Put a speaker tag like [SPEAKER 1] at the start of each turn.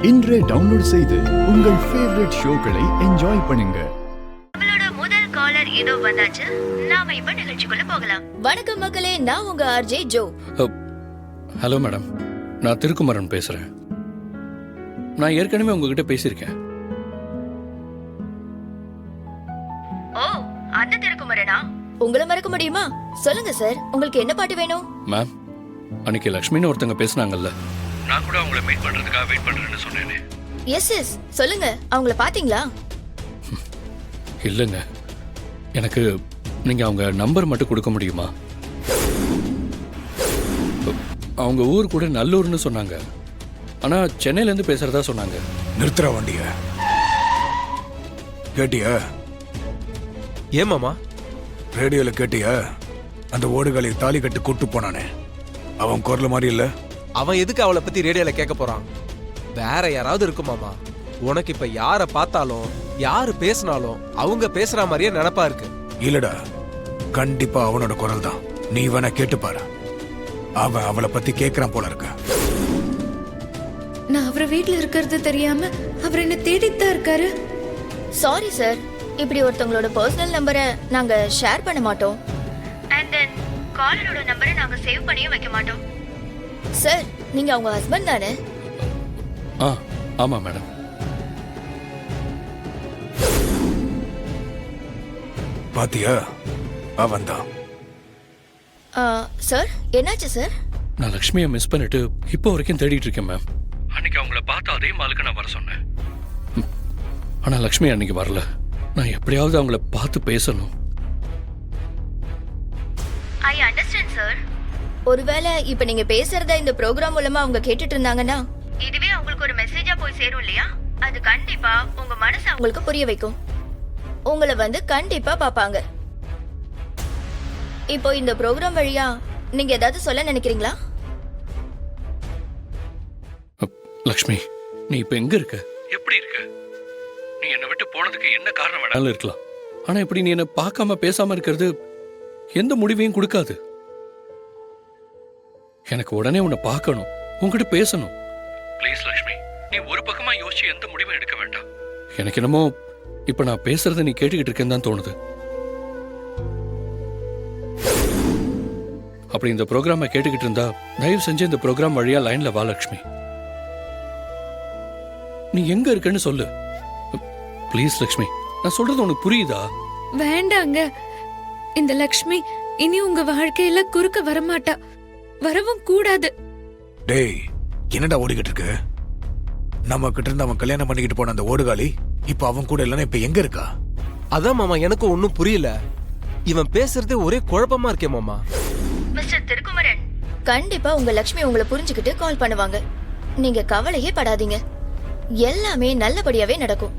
[SPEAKER 1] இன்றே டவுன்லோட் செய்து உங்கள் ஃபேவரட் ஷோக்களை என்ஜாய் பண்ணுங்க.
[SPEAKER 2] நம்மளோட முதல் காலர் இதோ வந்தாச்சு. நாம இப்ப நிகழ்ச்சிக்குள்ள போகலாம். வணக்கம் மக்களே, நான் உங்க ஆர்ஜே ஜோ.
[SPEAKER 3] ஹலோ மேடம், நான் திருக்குமரன் பேசுறேன். நான் ஏற்கனவே உங்ககிட்ட பேசியிருக்கேன்.
[SPEAKER 2] ஓ, அந்த திருக்குமரனா? உங்களை மறக்க முடியுமா? சொல்லுங்க சார், உங்களுக்கு என்ன பாட்டு வேணும்?
[SPEAKER 3] மேம், அன்னைக்கு லக்ஷ்மின்னு ஒருத்தங்க பேசுனாங்கல்ல, நான் கூட அவங்கள மீட் பண்றதுக்காக வெயிட் பண்றேன்னு சொன்னேனே.
[SPEAKER 2] எஸ், சொல்லுங்க. அவங்கள பாத்தீங்களா?
[SPEAKER 3] இல்லைங்க, எனக்கு நீங்க அவங்க நம்பர் மட்டும் கொடுக்க முடியுமா? அவங்க ஊர் கூட நல்லூர்னு சொன்னாங்க, ஆனா சென்னையில இருந்து பேசுறதா சொன்னாங்க.
[SPEAKER 4] நிறுத்துற வண்டிய கேட்டியா?
[SPEAKER 5] ஏமாமா
[SPEAKER 4] ரேடியோல கேட்டியா? அந்த ஓடுகளை தாலி கட்டு கூட்டு போனானே, அவன் குரல் மாதிரி இல்ல.
[SPEAKER 5] அவன் எதுக்கு அவளை பத்தி ரேடியோல கேட்க போறான்? வேற யாராவது இருக்குமாமா? உனக்கு இப்ப யார பார்த்தாலும் யாரு பேசினாலும் அவங்க பேசுற மாதிரியே நினைப்பா இருக்கு.
[SPEAKER 4] இல்லடா, கண்டிப்பா அவனோட குரல் தான். நீ வேணா கேட்டு பாரு. அவன் அவளை பத்தி கேக்குறான் போல இருக்க.
[SPEAKER 6] நான் அவர் வீட்ல இருக்கிறது தெரியாம அவர் என்ன தேடித்தான் இருக்காரு.
[SPEAKER 2] சாரி சார், இப்படி ஒருத்தவங்களோட பர்சனல் நம்பரை நாங்க ஷேர் பண்ண மாட்டோம். அண்ட் தென் காலரோட நம்பரை நாங்க சேவ் பண்ணியும் வைக்க மாட்டோம். சார், நீங்க அவங்க ஹஸ்பண்ட் தானே?
[SPEAKER 3] ஆமா மேடம்.
[SPEAKER 4] பாத்தியா, அவன் தான்.
[SPEAKER 2] சார், என்னாச்சு சார்?
[SPEAKER 3] நான் லக்ஷ்மியை மிஸ் பண்ணிட்டு இப்போ வரைக்கும் தேடிட்டு இருக்கேன் மேம். அன்னைக்கு அவங்கள பார்த்து அதே மாலுக்கு நான் வர சொன்னேன், ஆனா லக்ஷ்மி அன்னைக்கு வரல. நான் எப்படியாவது அவங்கள பார்த்து பேசணும்.
[SPEAKER 2] I understand sir. ஒருவேளை இப்ப நீங்க பேசுறத இந்த ப்ரோக்ராம் மூலமா அவங்க கேட்டுட்டு இருந்தாங்கன்னா, இதுவே அவங்களுக்கு ஒரு மெசேஜா போய் சேரும் இல்லையா? அது கண்டிப்பா உங்க மனசை அவங்களுக்கு புரிய வைக்கும். உங்களை வந்து கண்டிப்பா பாப்பாங்க. இப்போ இந்த ப்ரோக்ராம் வழியா நீங்க ஏதாவது சொல்ல நினைக்கிறீங்களா?
[SPEAKER 3] லக்ஷ்மி, நீ இப்ப எங்க இருக்க? எப்படி இருக்க? நீ என்னை விட்டு போனதுக்கு என்ன காரணம் வேணாலும் இருக்கலாம், ஆனா இப்படி நீ என்ன பார்க்காம பேசாம இருக்கிறது எந்த முடிவையும் கொடுக்காது. எனக்கு உடனே உன்னை பார்க்கணும், உன்கிட்ட பேசணும். ப்ளீஸ் லக்ஷ்மி, நீ ஒரு பக்கமா யோசிச்சு எந்த முடிவும் எடுக்க வேண்டாம். எனக்கு என்னமோ இப்ப நான் பேசுறத நீ கேட்டுக்கிட்டு இருக்கேன்னு தான் தோணுது. அப்படி இந்த ப்ரோக்ராமை கேட்டுக்கிட்டு இருந்தா தயவு செஞ்சு இந்த ப்ரோக்ராம் வழியா லைன்ல வா லக்ஷ்மி. நீ எங்க இருக்கன்னு சொல்லு ப்ளீஸ் லக்ஷ்மி. நான் சொல்றது உனக்கு புரியுதா?
[SPEAKER 6] வேண்டாங்க, இந்த லக்ஷ்மி இனி உங்க வாழ்க்கையில குறுக்க வரமாட்டா, வரவும் கூடாது.
[SPEAKER 4] டேய், என்னடா ஓடிக்கிட்டு இருக்கு? நம்ம கிட்ட இருந்து அவன் கல்யாணம் பண்ணிக்கிட்டு போன அந்த ஓடுகாலி இப்ப அவன் கூட இல்லைன்னா இப்ப எங்க இருக்கா?
[SPEAKER 5] அதான் மாமா, எனக்கு ஒன்னும் புரியல. இவன் பேசுறதே ஒரே குழப்பமா இருக்கே மாமா.
[SPEAKER 2] மிஸ்டர் திருக்குமரன், கண்டிப்பா உங்க லக்ஷ்மி உங்களை புரிஞ்சுக்கிட்டு கால் பண்ணுவாங்க. நீங்க கவலையே படாதீங்க, எல்லாமே நல்லபடியாவே நடக்கும்.